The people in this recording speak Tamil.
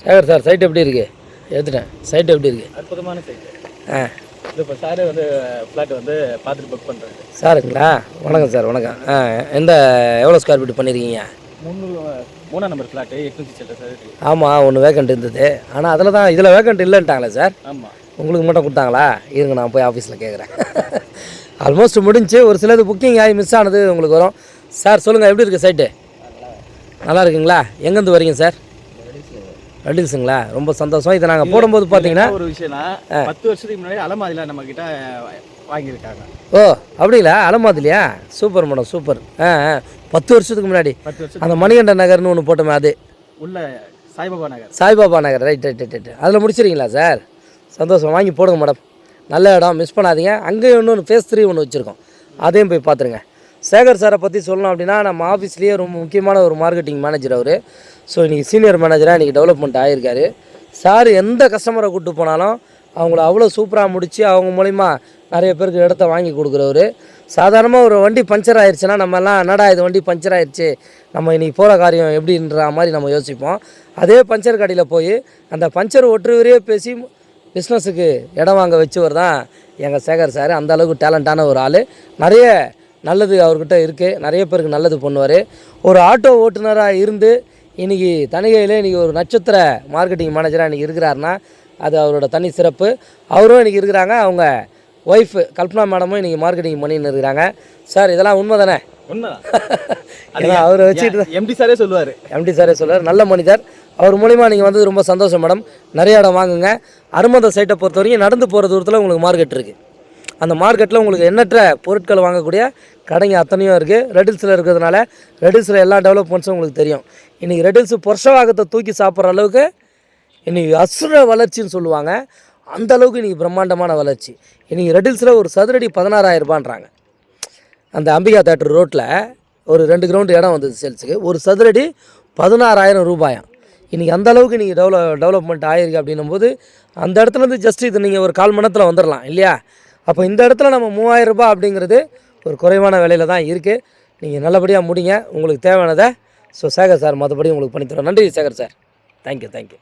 சேகர் சார் சைட் எப்படி இருக்குது? எடுத்துட்டேன். சைட் எப்படி இருக்குது? அற்புதமான சைட்டு. ஆ இது இப்போ சாரே வந்து ஃப்ளாட் வந்து பார்த்துட்டு புக் பண்ணுறாரு. சாருங்களா? வணக்கம் சார், வணக்கம். எவ்வளோ ஸ்கொயர் ஃபீட் பண்ணியிருக்கீங்க? 3 நம்பர் ஃப்ளாட்டு 800 சில்லற சார். ஆமாம், ஒன்று வேக்கண்ட் இருந்தது. ஆனால் அதில் தான் இதில் வேக்கண்ட் இல்லைன்ட்டாங்களே சார். ஆமாம். உங்களுக்கு மட்டும் கொடுத்தாங்களா? இருங்க, நான் போய் ஆஃபீஸில் கேட்குறேன். ஆல்மோஸ்ட் முடிஞ்சு. ஒரு சிலது புக்கிங் ஆகி மிஸ் ஆனது உங்களுக்கு வரும். சார் சொல்லுங்கள், எப்படி இருக்குது சைட்டு? நல்லா இருக்குங்களா? எங்கேருந்து வரீங்க சார்? ரெடில்ஸுங்களா? ரொம்ப சந்தோஷம். இதை நாங்கள் போடும்போது பார்த்தீங்கன்னா ஒரு விஷயம்னா 10 வருஷத்துக்கு முன்னாடி அலமாதியில் நம்மக்கிட்ட வாங்கியிருக்காங்க. ஓ அப்படிங்களா? அலமாதிலையா? Super madam, super. 10 வருஷத்துக்கு முன்னாடி 10 வருஷம் அந்த மணிகண்ட நகர்னு ஒன்று போட்டோமே, அது உள்ள சாய்பாபா நகர். சாய்பாபா நகர், ரைட் ரைட் ரைட் ரைட். அதில் முடிச்சிருக்கீங்களா சார்? சந்தோஷம். வாங்கி போடுங்க மேடம், நல்ல இடம், மிஸ் பண்ணாதீங்க. அங்கேயும் இன்னொன்று ஃபேஸ் 3 ஒன்று வச்சுருக்கோம், அதையும் போய் பார்த்துருங்க. சேகர் சாரை பற்றி சொல்லணும் அப்படின்னா, நம்ம ஆஃபீஸ்லேயே ரொம்ப முக்கியமான ஒரு மார்க்கெட்டிங் மேனேஜர் அவர். ஸோ இன்றைக்கி சீனியர் மேனேஜராக இன்றைக்கி டெவலப்மெண்ட் ஆகியிருக்காரு. சார் எந்த கஸ்டமரை கூப்பிட்டு போனாலும் அவங்கள அவ்வளோ சூப்பராக முடித்து அவங்க மூலிமா நிறைய பேருக்கு இடத்த வாங்கி கொடுக்குறவர். சாதாரணமாக ஒரு வண்டி பஞ்சர் ஆயிடுச்சுன்னா நம்மலாம் என்னடா இது வண்டி பஞ்சர் ஆயிடுச்சு, நம்ம இன்றைக்கி போகிற காரியம் எப்படின்ற மாதிரி நம்ம யோசிப்போம். அதே பஞ்சர் கடையில் போய் அந்த பஞ்சர் ஒட்டுவரே பேசி பிஸ்னஸுக்கு இடம் வாங்க வச்சவர் தான் எங்கள் சேகர் சார். அந்த அளவுக்கு டேலண்டான ஒரு ஆள். நிறைய நல்லது அவர்கிட்ட இருக்குது, நிறைய பேருக்கு நல்லது பண்ணுவார். ஒரு ஆட்டோ ஓட்டுநராக இருந்து இன்றைக்கி தனிகையில் இன்றைக்கி ஒரு நட்சத்திர மார்க்கெட்டிங் மேனேஜராக இன்றைக்கி இருக்கிறாருன்னா அது அவரோட தனி சிறப்பு. அவரும் இன்றைக்கி இருக்கிறாங்க, அவங்க ஒய்ஃபு கல்பனா மேடமும் இன்றைக்கி மார்க்கெட்டிங் பண்ணின்னு இருக்கிறாங்க. சார் இதெல்லாம் உண்மை தானே? உண்மைதான். ஏன்னா அவரை வச்சுட்டு எம்டி சாரே சொல்லுவார். நல்ல மனிதர். அவர் மூலிமா நீங்கள் வந்து ரொம்ப சந்தோஷம் மேடம். நிறைய இடம் வாங்குங்க. அருமந்த சைட்டை பொறுத்த வரைக்கும் நடந்து போகிற தூரத்தில் உங்களுக்கு மார்க்கெட் இருக்குது. அந்த மார்க்கெட்டில் உங்களுக்கு எண்ணற்ற பொருட்கள் வாங்கக்கூடிய கடைங்க அத்தனையும் இருக்குது. ரெடில்ஸில் இருக்கிறதுனால ரெடில்ஸில் எல்லா டெவலப்மெண்ட்ஸும் உங்களுக்கு தெரியும். இன்றைக்கி ரெடில்ஸு பொர்ஷவாகத்தை தூக்கி சாப்பிட்ற அளவுக்கு இன்றைக்கி அசுர வளர்ச்சின்னு சொல்லுவாங்க. அந்த அளவுக்கு இன்றைக்கி பிரம்மாண்டமான வளர்ச்சி. இன்றைக்கி ரெடில்ஸில் ஒரு சதுரடி 16,000 ரூபான்றாங்க. அந்த அம்பிகா தேட்டர் ரோட்டில் ஒரு 2 கிரவுண்டு இடம் வந்தது சேல்ஸுக்கு. ஒரு சதுரடி 16,000 ரூபாயாம். இன்றைக்கி அந்த அளவுக்கு இன்றைக்கி டெவலப்மெண்ட் ஆகிருக்கு. அப்படின்னும் போது அந்த இடத்துலேருந்து ஜஸ்ட் இது நீங்கள் ஒரு 1/4 மணி நேரத்தில் வந்துடலாம் இல்லையா? அப்போ இந்த இடத்துல நம்ம 3000 ரூபாய் அப்படிங்கிறது ஒரு குறைவான விலையில் தான் இருக்குது. நீங்கள் நல்லபடியாக முடிங்க உங்களுக்கு தேவையானதை. ஸோ சேகர் சார் மற்றபடி உங்களுக்கு பண்ணித்தரோம். நன்றி சேகர் சார். தேங்க்யூ.